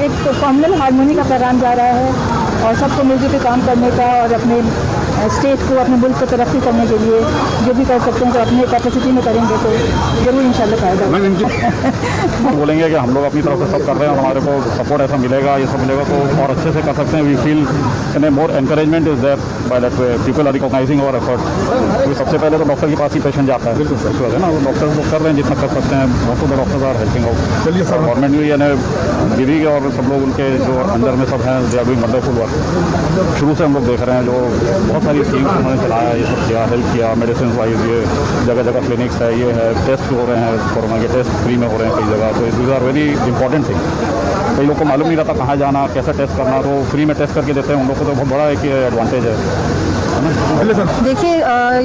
एक तो communal harmony का पैगाम जा रहा है और सबको मिलजुल के काम करने का और अपने स्टेट को, अपने मुल्क को तरक्की करने के लिए जो भी कर सकते हैं तो अपने कैपेसिटी में करेंगे तो जरूर इंशाल्लाह फायदा बोलेंगे कि हम लोग अपनी तरफ से सब कर रहे हैं और हमारे को सपोर्ट ऐसा मिलेगा, ये सब मिलेगा तो और अच्छे से कर सकते हैं। We feel in a more encouragement is there by that way, people are recognising our effort. सबसे पहले तो डॉक्टर के पास ही पेशेंट जाता है, बिल्कुल है ना, डॉक्टर्स लोग कर रहे हैं जितना कर सकते हैं, most of the doctors are helping out. चलिए सर, गवर्नमेंट भी यानी दीदी और सब लोग उनके जो अंडर में सब हैं, they are doing wonderful work. शुरू से हम लोग देख रहे हैं जो बहुत सारी स्कीम्स उन्होंने चलाया, ये सब किया, हेल्प किया, मेडिसिन वाइज ये जगह जगह क्लिनिक्स है, ये है, टेस्ट हो रहे हैं, कोरोना के टेस्ट फ्री में हो रहे हैं कई जगह, तो these are very important thing. कई लोग को मालूम नहीं रहता कहाँ जाना, कैसे टेस्ट करना, तो फ्री में टेस्ट करके देते हैं, उन लोग को तो बहुत बड़ा एक एडवांटेज है। देखिए,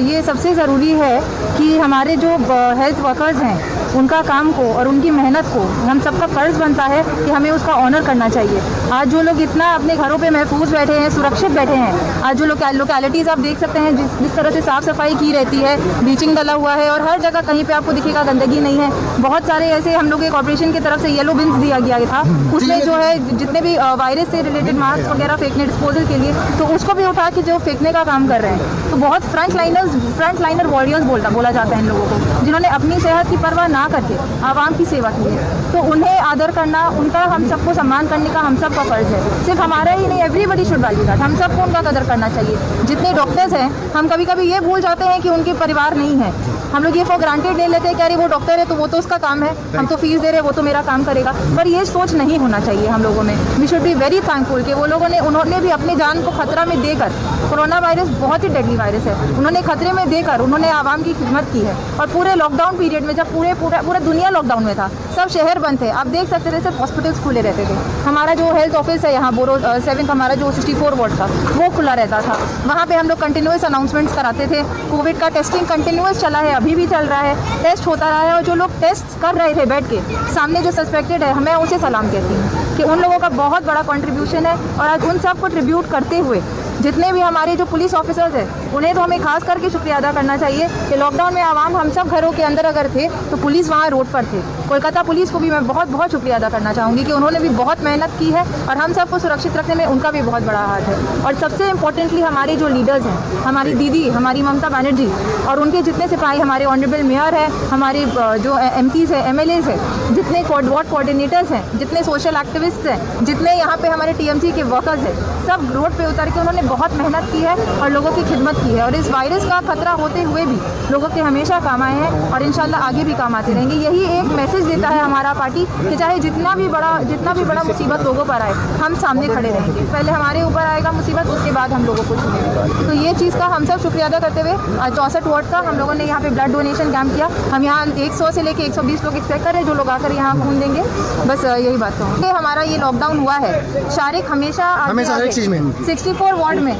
ये सबसे ज़रूरी है कि हमारे जो हेल्थ वर्कर्स हैं उनका काम को और उनकी मेहनत को हम सबका फ़र्ज़ बनता है कि हमें उसका ऑनर करना चाहिए। आज जो लोग इतना अपने घरों पे महफूज बैठे हैं, सुरक्षित बैठे हैं, आज जो लोकेलिटीज़ आप देख सकते हैं जिस तरह से साफ़ सफाई की रहती है, ब्लीचिंग डला हुआ है और हर जगह कहीं पे आपको दिखेगा गंदगी नहीं है। बहुत सारे ऐसे हम लोग के कॉर्पोरेशन की तरफ से येलो बिन्स दिया गया था, उसमें जो है जितने भी वायरस से रिलेटेड मास्क वगैरह फेंकने डिस्पोजल के लिए, तो उसको भी उठा के जो फेंकने का काम कर रहे हैं। तो बहुत फ्रंट लाइनर वॉरियर्स बोला जाता है इन लोगों को, जिन्होंने अपनी सेहत की परवाह ना करके आवाम की सेवा की है। तो उन्हें आदर करना, उनका हम सबको सम्मान करने का हम सबका फर्ज है। सिर्फ हमारा ही नहीं, एवरीबडी शुड वैल्यू दैट। हम सबको उनका कदर करना चाहिए। जितने डॉक्टर्स हैं, हम कभी कभी ये भूल जाते हैं कि उनके परिवार नहीं है। हम लोग ये फॉर ग्रांटेड ले लेते हैं कि अरे वो डॉक्टर है तो वो तो उसका काम है, हम तो फीस दे रहे हैं, वो तो मेरा काम करेगा। पर ये सोच नहीं होना चाहिए हम लोगों में। We should be very thankful कि वो लोगों ने, उन्होंने भी अपनी जान को खतरा में देकर, कोरोना वायरस बहुत ही डेडली वायरस है, उन्होंने खतरे में देकर उन्होंने आवाम की खिदमत की है। और पूरे लॉकडाउन पीरियड में जब पूरा दुनिया लॉकडाउन में था, सब शहर बंद थे, आप देख सकते थे सिर्फ हॉस्पिटल्स खुले रहते थे। हमारा जो हेल्थ ऑफिस है यहाँ बोरो 7 हमारा जो 64 वार्ड था वो खुला रहता था। वहाँ पे हम लोग कंटिन्यूस अनाउंसमेंट्स कराते थे। कोविड का टेस्टिंग कंटिन्यूस चला है, अभी भी चल रहा है, टेस्ट होता रहा है। और जो लोग टेस्ट कर रहे थे बैठ के सामने जो सस्पेक्टेड है, मैं उसे सलाम कहती हूँ कि उन लोगों का बहुत बड़ा कंट्रीब्यूशन है। और आज उन सबको ट्रिब्यूट करते हुए जितने भी हमारे जो पुलिस ऑफिसर्स हैं उन्हें तो हमें खास करके शुक्रिया अदा करना चाहिए कि लॉकडाउन में आवाम हम सब घरों के अंदर अगर थे तो पुलिस वहाँ रोड पर थे। कोलकाता पुलिस को भी मैं बहुत बहुत शुक्रिया अदा करना चाहूँगी कि उन्होंने भी बहुत मेहनत की है और हम सबको सुरक्षित रखने में उनका भी बहुत बड़ा हाथ है। और सबसे इम्पोर्टेंटली हमारे जो लीडर्स हैं, हमारी दीदी, हमारी ममता बनर्जी और उनके जितने सिपाही, हमारे ऑनरेबल मेयर हैं, हमारे जो MPs हैं, MLAs हैं, जितने वार्ड कोऑर्डिनेटर्स हैं, जितने सोशल एक्टिविस्ट हैं, जितने यहाँ पे हमारे TMC के वर्कर्स हैं, सब रोड पे उतर के उन्होंने बहुत मेहनत की है और लोगों की खिदमत की है। और इस वायरस का खतरा होते हुए भी लोगों के हमेशा काम आए हैं और इंशाल्लाह आगे भी काम आते रहेंगे। यही एक मैसेज देता है हमारा पार्टी कि चाहे जितना भी बड़ा मुसीबत लोगों पर आए, हम सामने खड़े रहेंगे। पहले हमारे ऊपर आएगा मुसीबत, उसके बाद हम लोगों को छूटेगा। तो ये चीज़ का हम सब शुक्रिया अदा करते हुए आज 64 वार्ड का हम लोगों ने यहाँ पे ब्लड डोनेशन कैंप किया। हम यहाँ 100 से लेकर 120 लोग एक्सपेक्ट कर रहे हैं जो लोग आकर यहाँ खून देंगे। बस यही बात कहूँ। हमारा ये लॉकडाउन हुआ है, शारिक हमेशा हर एक चीज़ में 64 वार्ड में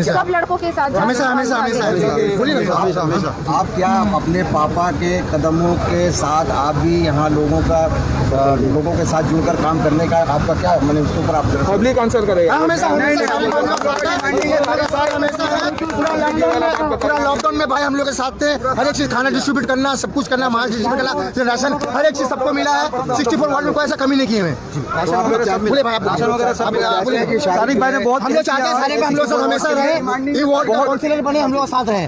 सब लड़कों के साथ हमेशा। आप क्या अपने पापा के कदमों के साथ आप भी यहाँ लोगों के साथ जुड़कर काम करने का आपका क्या, मैंने उसके ऊपर आप पब्लिक आंसर करेगा पूरा लॉकडाउन में भाई हम लोग के साथ थे। हर एक चीज, खाना डिस्ट्रीब्यूट करना, सब कुछ करना, मास्क डिस्ट्रीब्यूट करना, राशन, हर एक चीज सबको मिला है। 64 वार्ड में कोई ऐसा कमी नहीं की हमें। सारिक भाई ने बहुत, हम लोग चाहते हैं सारे हम लोग सब हमेशा रहे, वार्ड का काउंसिलर बने, हम लोग साथ रहे।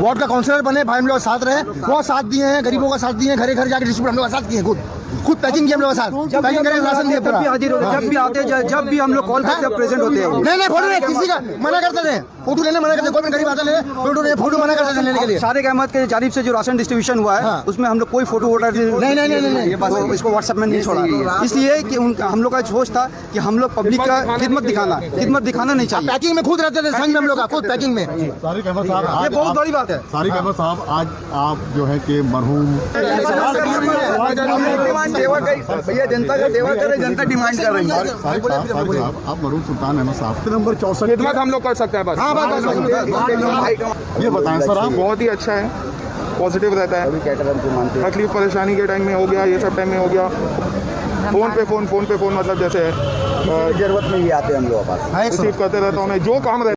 वार्ड का काउंसिलर बने भाई, हम लोग साथ रहे, बहुत साथ दिए हैं, गरीबों का साथ दिए हैं, घर घर जाकर डिस्ट्रीब्यूट हम लोग साथ किए, खुद पैकिंग किया हम लोग साथ, पैकिंग करके राशन दिया पूरा। जब भी आते हैं, जब भी हम लोग कॉल करते हैं प्रेजेंट होते हैं। नहीं फोटो नहीं, किसी का मना करते थे, फोटो लेने मना करते, कोई भी गरीब आता है फोटो मना करते थे लेने के लिए। सारिक अहमद के जानिब से जो राशन डिस्ट्रीब्यूशन हुआ है उसमें हम लोग कोई फोटो वोटर नहीं, इसको व्हाट्सएप में नहीं छोड़ा, इसलिए कि हम लोग का सोच था कि हम लोग पब्लिक का खिदमत दिखाना नहीं चाहिए। पैकिंग में खुद रहते थे, संग में हम लोग खुद पैकिंग में। सारिक अहमद साहब, ये बहुत बड़ी बात है। सारिक अहमद साहब, आज आप जो है कि मरहूम भैया जनता का सेवा करे, जनता डिमांड कर रही है। आप मरहूम सुल्तान अहमद साहब नंबर 64 खिदमत हम लोग कर सकते हैं बस। ये बताएं सर आप। बहुत ही अच्छा है, पॉजिटिव रहता है। तकलीफ परेशानी के टाइम में हो गया, ये सब टाइम में हो गया, फोन पे फोन मतलब जैसे जरूरत में ही आते हैं हम लोग पास, रिसीव करते रहता हूँ मैं जो काम रहता है।